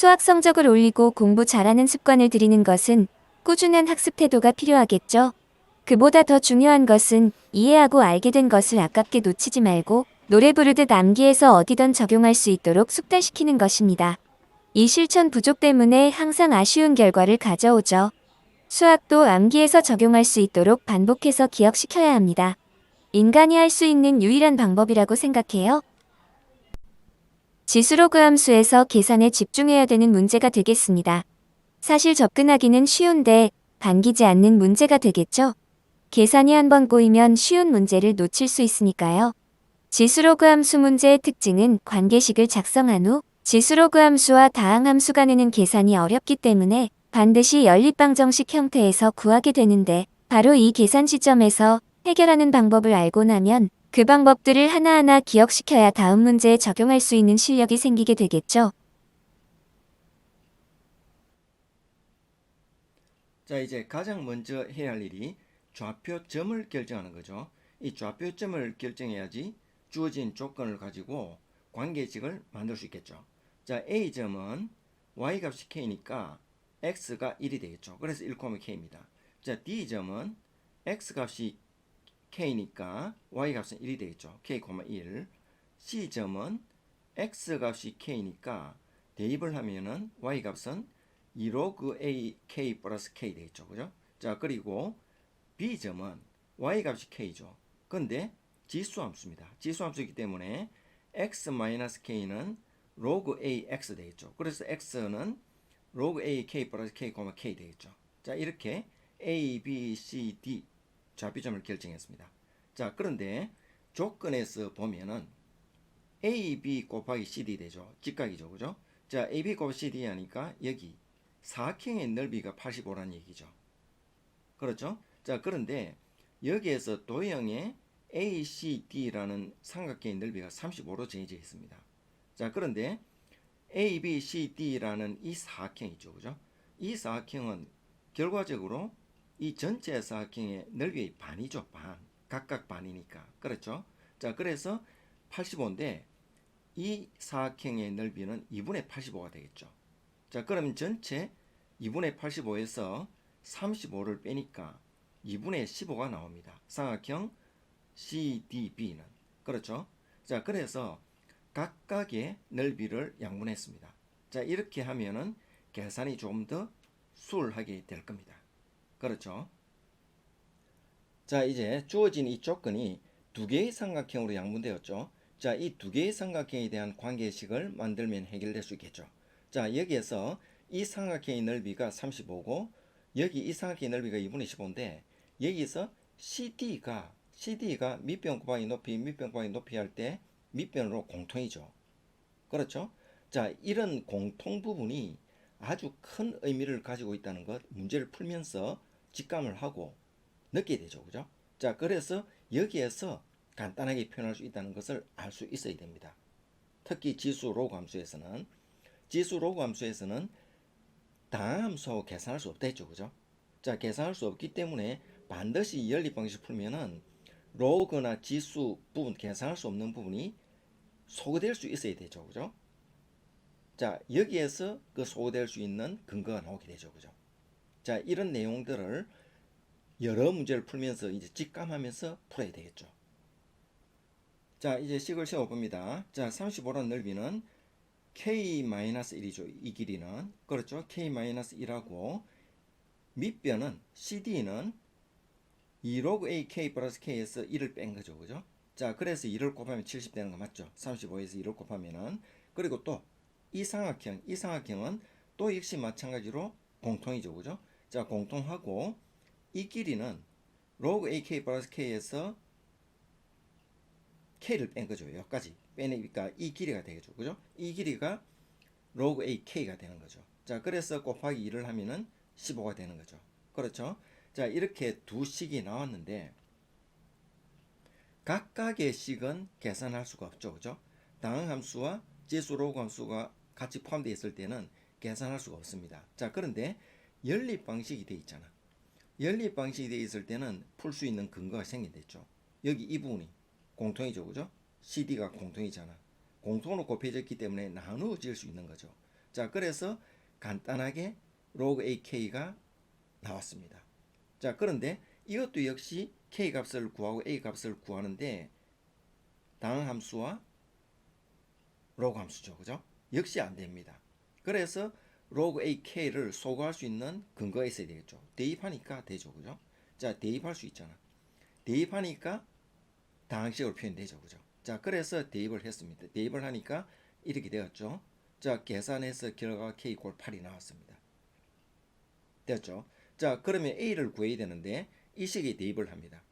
수학 성적을 올리고 공부 잘하는 습관을 들이는 것은 꾸준한 학습 태도가 필요하겠죠. 그보다 더 중요한 것은 이해하고 알게 된 것을 아깝게 놓치지 말고 노래 부르듯 암기해서 어디든 적용할 수 있도록 숙달시키는 것입니다. 이 실천 부족 때문에 항상 아쉬운 결과를 가져오죠. 수학도 암기해서 적용할 수 있도록 반복해서 기억시켜야 합니다. 인간이 할 수 있는 유일한 방법이라고 생각해요. 지수로그 함수에서 계산에 집중해야 되는 문제가 되겠습니다. 사실 접근하기는 쉬운데 반기지 않는 문제가 되겠죠? 계산이 한번 꼬이면 쉬운 문제를 놓칠 수 있으니까요. 지수로그 함수 문제의 특징은 관계식을 작성한 후 지수로그 함수와 다항함수 간에는 계산이 어렵기 때문에 반드시 연립방정식 형태에서 구하게 되는데 바로 이 계산 시점에서 해결하는 방법을 알고 나면 그 방법들을 하나하나 기억시켜야 다음 문제에 적용할 수 있는 실력이 생기게 되겠죠. 자, 이제 가장 먼저 해야 할 일이 좌표점을 결정하는 거죠. 이 좌표점을 결정해야지 주어진 조건을 가지고 관계식을 만들 수 있겠죠. 자, A점은 Y값이 K니까 X가 1이 되겠죠. 그래서 1,K입니다. 자, D점은 X값이 K니까 Y값은 1이 되겠죠. K, 1. C점은 X값이 K니까 대입을 하면은 Y값은 2로그 A K 플러스 K 되겠죠. 그죠? 자, 그리고 B점은 Y값이 K죠. 근데 지수함수입니다. 지수함수이기 때문에 X-K는 로그 AX 되겠죠. 그래서 X는 로그 A K 플러스 K, K 되겠죠. 자, 이렇게 A, B, C, D 좌표점을 결정했습니다. 자, 그런데 조건에서 보면은 AB 곱하기 CD 되죠. 직각이죠. 그죠? 자, AB 곱하기 CD 하니까 여기 사각형의 넓이가 85라는 얘기죠. 그렇죠? 자, 그런데 여기에서 도형의 ACD라는 삼각형의 넓이가 35로 정해져 있습니다. 자, 그런데 ABCD라는 이 사각형이죠. 그죠? 이 사각형은 결과적으로 이 전체 사각형의 넓이의 반이죠. 반. 각각 반이니까. 그렇죠? 자, 그래서 85인데 이 사각형의 넓이는 2분의 85가 되겠죠. 자, 그럼 전체 2분의 85에서 35를 빼니까 2분의 15가 나옵니다. 삼각형 CDB는. 그렇죠? 자, 그래서 각각의 넓이를 양분했습니다. 자, 이렇게 하면은 계산이 좀 더 수월하게 될 겁니다. 그렇죠? 자, 이제 주어진 이 조건이 두 개의 삼각형으로 양분되었죠. 자, 이 두 개의 삼각형에 대한 관계식을 만들면 해결될 수 있겠죠. 자, 여기에서 이 삼각형의 넓이가 35고 여기 이 삼각형의 넓이가 2분의 15인데 여기서 CD가 밑변 곱하기 높이 밑변 곱하기 높이 할 때 밑변으로 공통이죠. 그렇죠? 자, 이런 공통 부분이 아주 큰 의미를 가지고 있다는 것 문제를 풀면서 직감을 하고 느끼게 되죠. 그죠? 자, 그래서 여기에서 간단하게 표현할 수 있다는 것을 알 수 있어야 됩니다. 특히 지수 로그 함수에서는 다항함수하고 계산할 수 없다 했죠. 그죠? 자, 계산할 수 없기 때문에 반드시 연립 방식 풀면은 로그나 지수 부분 계산할 수 없는 부분이 소거될 수 있어야 되죠. 그죠? 자, 여기에서 그 소거될 수 있는 근거가 나오게 되죠. 그죠? 자, 이런 내용들을 여러 문제를 풀면서 이제 직감하면서 풀어야 되겠죠. 자, 이제 식을 세워봅니다. 자, 35라는 넓이는 K-1이죠. 이 길이는. 그렇죠. K-1하고 밑변은 CD는 2로그 AK 플러스 K에서 1을 뺀 거죠. 그죠? 자, 그래서 2를 곱하면 70 되는 거 맞죠? 35에서 2를 곱하면은. 그리고 또 이 삼각형은 또 역시 마찬가지로 공통이죠. 그죠? 자, 공통하고 이 길이는 로그 AK 플러스 K에서 K를 뺀 거죠. 여기까지 빼내니까 이 길이가 되겠죠. 그죠? 이 길이가 로그 AK가 되는 거죠. 자, 그래서 곱하기 2를 하면은 15가 되는 거죠. 그렇죠? 자, 이렇게 두 식이 나왔는데 각각의 식은 계산할 수가 없죠. 그죠? 다항함수와 지수 로그 함수가 같이 포함되어 있을 때는 계산할 수가 없습니다. 자, 그런데 연립 방식이 되어 있잖아. 연립 방식이 되어 있을 때는 풀 수 있는 근거가 생긴댔죠. 여기 이 부분이 공통이죠. 그죠? CD가 공통이잖아. 공통으로 곱해졌기 때문에 나누어질 수 있는 거죠. 자, 그래서 간단하게 로그 AK가 나왔습니다. 자, 그런데 이것도 역시 K 값을 구하고 A 값을 구하는데 당 함수와 로그 함수죠. 그죠? 역시 안 됩니다. 그래서 로그 AK를 소거할 수 있는 근거가 있어야 되겠죠. 대입하니까 되죠. 그죠? 자, 대입할 수 있잖아. 대입하니까 다항식으로 표현되죠. 그죠? 자, 그래서 대입을 했습니다. 대입을 하니까 이렇게 되었죠. 자, 계산해서 결과가 K 꼴 8이 나왔습니다. 됐죠? 자, 그러면 A를 구해야 되는데 이 식에 대입을 합니다.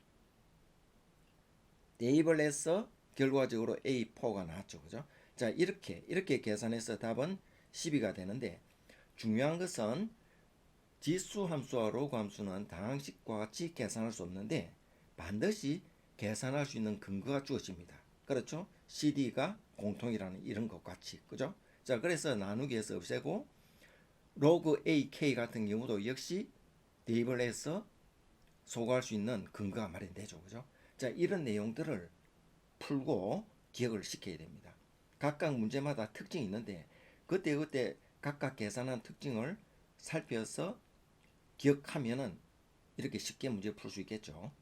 대입을 해서 결과적으로 A4가 나왔죠. 그죠? 자, 이렇게 계산해서 답은 12가 되는데 중요한 것은 지수 함수와 로그 함수는 다항식과 같이 계산할 수 없는데 반드시 계산할 수 있는 근거가 주어집니다. 그렇죠? CD가 공통이라는 이런 것 같이. 그죠? 자, 그래서 나누기에서 없애고 로그 AK 같은 경우도 역시 대입을 해서 소거할 수 있는 근거가 마련되죠. 그죠? 자, 이런 내용들을 풀고 기억을 시켜야 됩니다. 각각 문제마다 특징이 있는데 그때 각각 계산한 특징을 살펴서 기억하면은 이렇게 쉽게 문제 풀 수 있겠죠.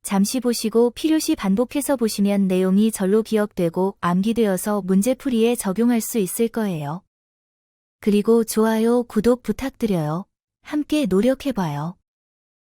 잠시 보시고 필요시 반복해서 보시면 내용이 절로 기억되고 암기되어서 문제풀이에 적용할 수 있을 거예요. 그리고 좋아요, 구독 부탁드려요. 함께 노력해봐요.